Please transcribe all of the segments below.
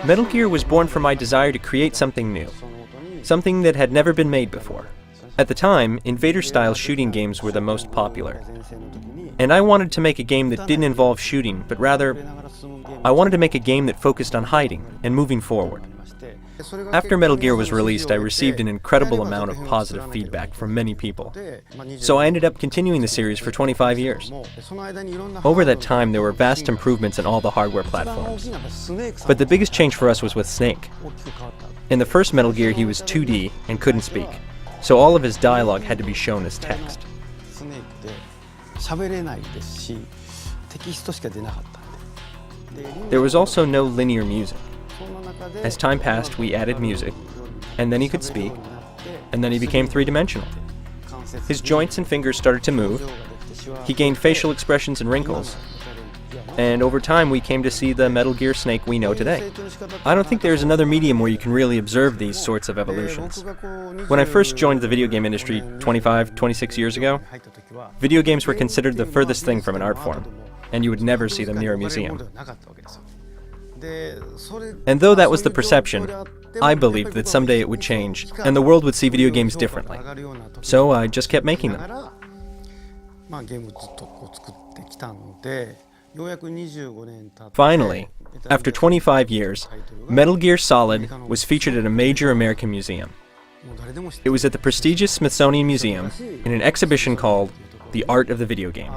Metal Gear was born from my desire to create something new, something that had never been made before. At the time, invader-style shooting games were the most popular. And I wanted to make a game that didn't involve shooting, but rather, I wanted to make a game that focused on hiding and moving forward. After Metal Gear was released, I received an incredible amount of positive feedback from many people. So I ended up continuing the series for 25 years. Over that time, there were vast improvements in all the hardware platforms. But the biggest change for us was with Snake. In the first Metal Gear, he was 2D and couldn't speak, so all of his dialogue had to be shown as text. There was also no linear music. As time passed, we added music, and then he could speak, and then he became three-dimensional. His joints and fingers started to move, he gained facial expressions and wrinkles, and over time we came to see the Metal Gear Snake we know today. I don't think there's another medium where you can really observe these sorts of evolutions. When I first joined the video game industry 26 years ago, video games were considered the furthest thing from an art form, and you would never see them near a museum. And though that was the perception, I believed that someday it would change, and the world would see video games differently. So I just kept making them. Finally, after 25 years, Metal Gear Solid was featured at a major American museum. It was at the prestigious Smithsonian Museum in an exhibition called The Art of the Video Game.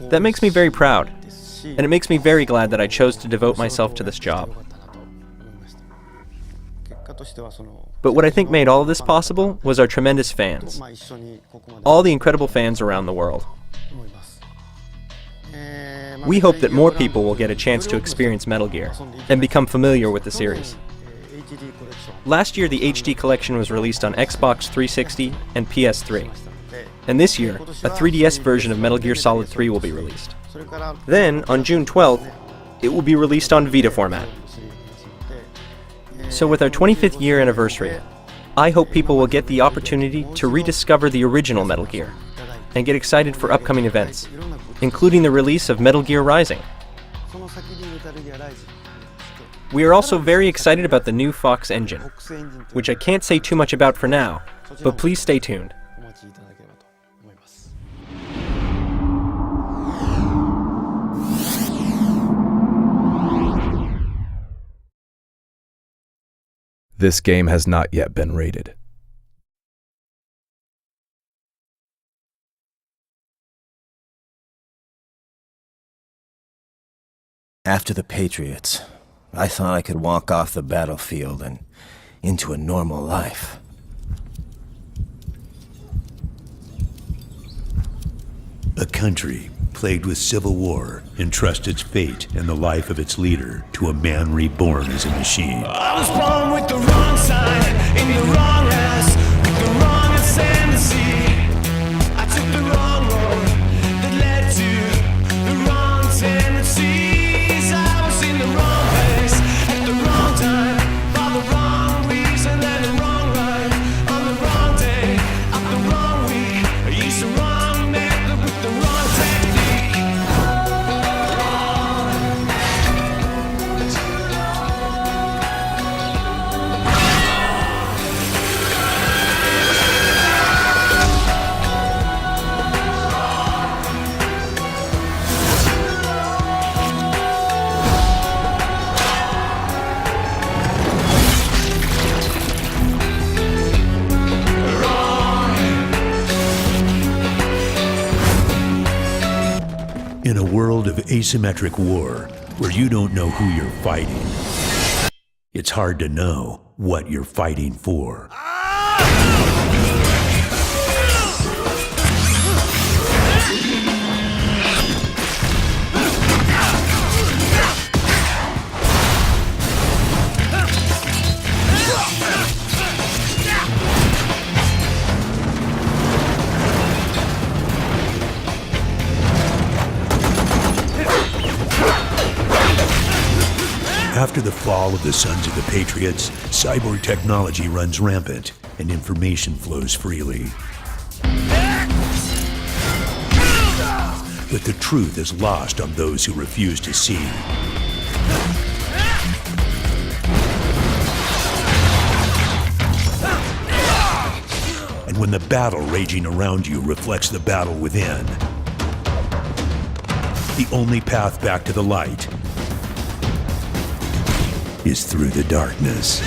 That makes me very proud, and it makes me very glad that I chose to devote myself to this job. But what I think made all of this possible was our tremendous fans. All the incredible fans around the world. We hope that more people will get a chance to experience Metal Gear and become familiar with the series. Last year, the HD collection was released on Xbox 360 and PS3. And this year, a 3DS version of Metal Gear Solid 3 will be released. Then, on June 12th, it will be released on Vita format. So with our 25th year anniversary, I hope people will get the opportunity to rediscover the original Metal Gear and get excited for upcoming events, including the release of Metal Gear Rising. We are also very excited about the new Fox engine, which I can't say too much about for now, but please stay tuned. This game has not yet been rated. After the Patriots, I thought I could walk off the battlefield and into a normal life. A country plagued with civil war entrusts its fate and the life of its leader to a man reborn as a machine. I was born with the wrong sign, in the wrong house, with the wrong ascendancy. I took the wrong road that led to the wrong tendencies. I was in the wrong place, at the wrong time, for the wrong reason and the wrong rhyme. On the wrong day, of the wrong week, I used the wrong method with the wrong technique. In a world of asymmetric war, where you don't know who you're fighting, it's hard to know what you're fighting for. After the fall of the Sons of the Patriots, cyborg technology runs rampant and information flows freely. but the truth is lost on those who refuse to see. And when the battle raging around you reflects the battle within, the only path back to the light is through the darkness.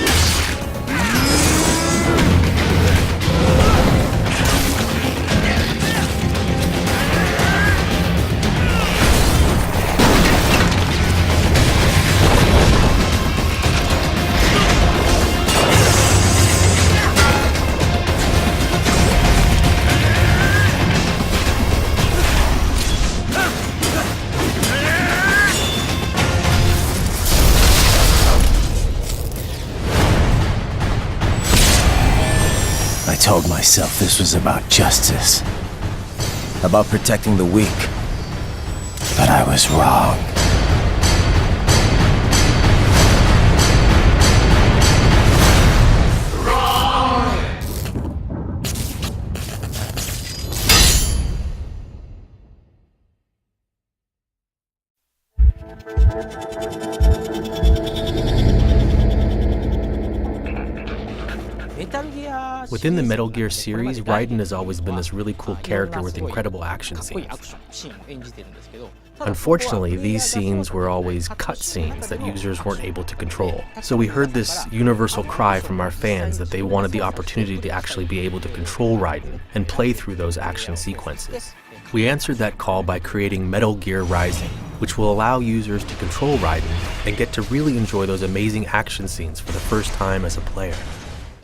I told myself this was about justice, about protecting the weak, but I was wrong. Within the Metal Gear series, Raiden has always been this really cool character with incredible action scenes. Unfortunately, these scenes were always cutscenes that users weren't able to control. So we heard this universal cry from our fans that they wanted the opportunity to actually be able to control Raiden and play through those action sequences. We answered that call by creating Metal Gear Rising, which will allow users to control Raiden and get to really enjoy those amazing action scenes for the first time as a player.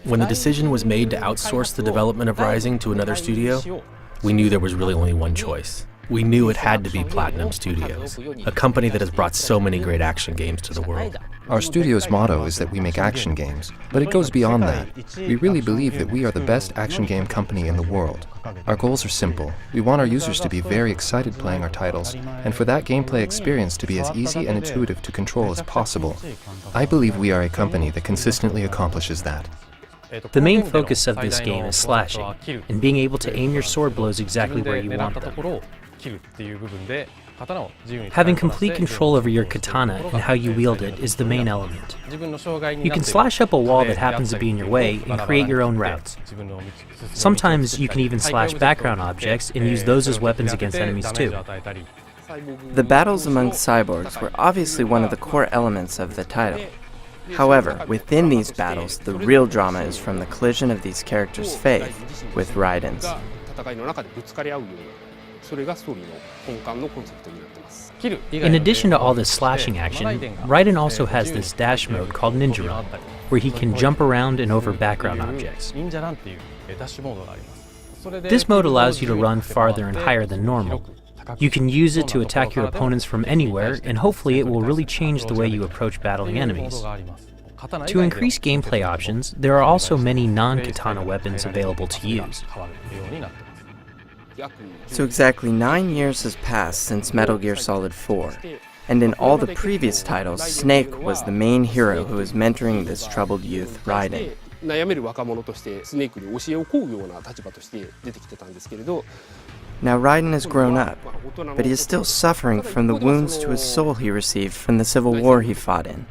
When the decision was made to outsource the development of Rising to another studio, we knew there was really only one choice. We knew it had to be Platinum Studios, a company that has brought so many great action games to the world. Our studio's motto is that we make action games, but it goes beyond that. We really believe that we are the best action game company in the world. Our goals are simple. We want our users to be very excited playing our titles, and for that gameplay experience to be as easy and intuitive to control as possible. I believe we are a company that consistently accomplishes that. The main focus of this game is slashing, and being able to aim your sword blows exactly where you want them. Having complete control over your katana and how you wield it is the main element. You can slash up a wall that happens to be in your way and create your own routes. Sometimes you can even slash background objects and use those as weapons against enemies too. The battles among cyborgs were obviously one of the core elements of the title. However, within these battles, the real drama is from the collision of these characters' faith with Raiden's. In addition to all this slashing action, Raiden also has this dash mode called Ninja Run, where he can jump around and over background objects. This mode allows you to run farther and higher than normal. You can use it to attack your opponents from anywhere, and hopefully it will really change the way you approach battling enemies. To increase gameplay options, there are also many non-katana weapons available to use. So exactly 9 years has passed since Metal Gear Solid 4, and in all the previous titles, Snake was the main hero who was mentoring this troubled youth, Raiden. Now Raiden has grown up, but he is still suffering from the wounds to his soul he received from the civil war he fought in.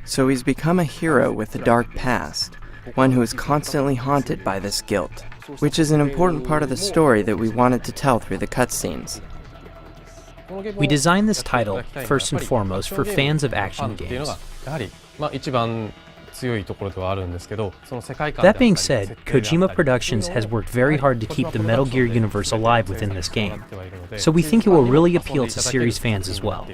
So he's become a hero with a dark past, one who is constantly haunted by this guilt, which is an important part of the story that we wanted to tell through the cutscenes. We designed this title, first and foremost, for fans of action games. That being said, Kojima Productions has worked very hard to keep the Metal Gear universe alive within this game, so we think it will really appeal to series fans as well.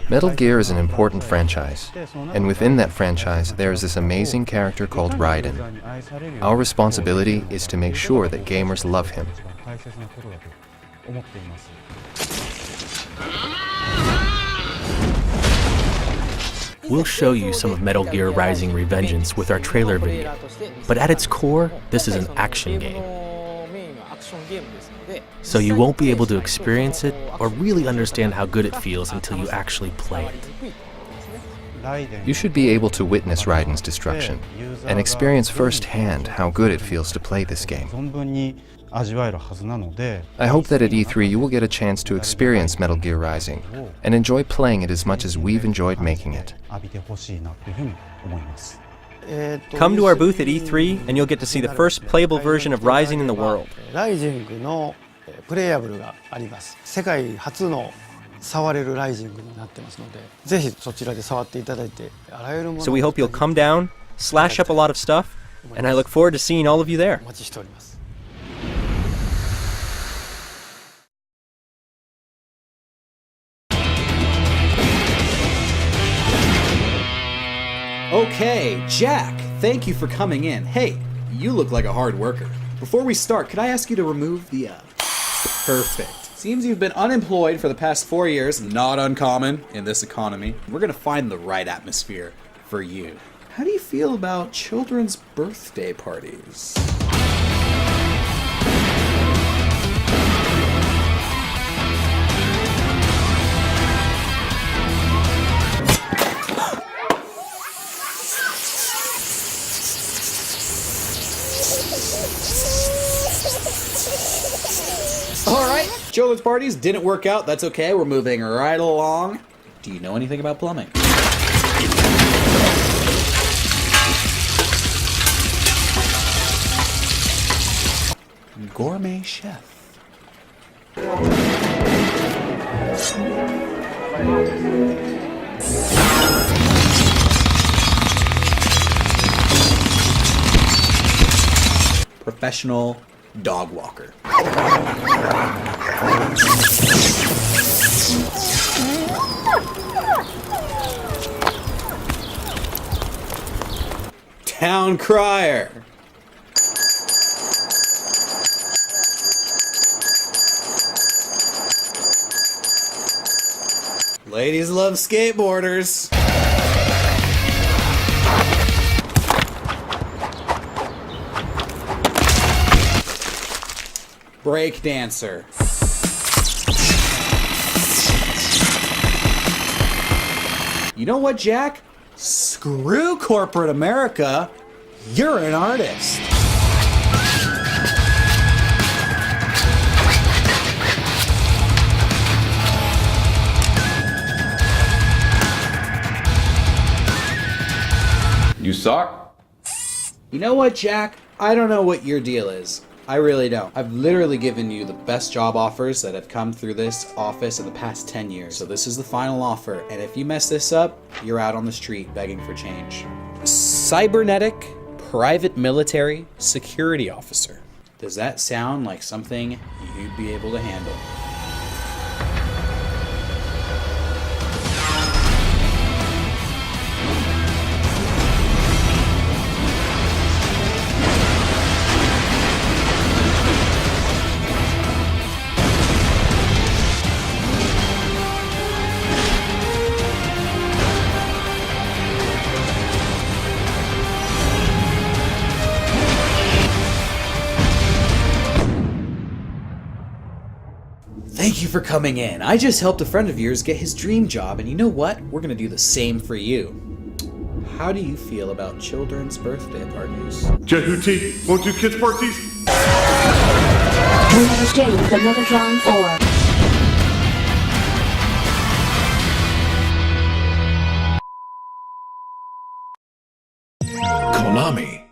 Metal Gear is an important franchise, and within that franchise there is this amazing character called Raiden. Our responsibility is to make sure that gamers love him. We'll show you some of Metal Gear Rising Revengeance with our trailer video, but at its core, this is an action game. So you won't be able to experience it or really understand how good it feels until you actually play it. You should be able to witness Raiden's destruction and experience firsthand how good it feels to play this game. I hope that at E3 you will get a chance to experience Metal Gear Rising and enjoy playing it as much as we've enjoyed making it. Come to our booth at E3 and you'll get to see the first playable version of Rising in the world. So we hope you'll come down, slash up a lot of stuff, and I look forward to seeing all of you there. Okay, Jack, thank you for coming in. Hey, you look like a hard worker. Before we start, could I ask you to remove the, Perfect. Seems you've been unemployed for the past 4 years, not uncommon in this economy. We're gonna find the right atmosphere for you. How do you feel about children's birthday parties? Alright, children's parties didn't work out, that's okay, we're moving right along. Do you know anything about plumbing? Gourmet chef. Professional dog walker. Town crier. Ladies love skateboarders. Break dancer. You know what, Jack? Screw corporate America. You're an artist. You suck. You know what, Jack? I don't know what your deal is. I really don't. I've literally given you the best job offers that have come through this office in the past 10 years. So this is the final offer, and if you mess this up, you're out on the street begging for change. Cybernetic Private Military Security Officer. Does that sound like something you'd be able to handle? Thank you for coming in. I just helped a friend of yours get his dream job, and you know what? We're gonna do the same for you. How do you feel about children's birthday parties? Jehuti, won't do kids' parties? We have exchanged another drawing for Konami.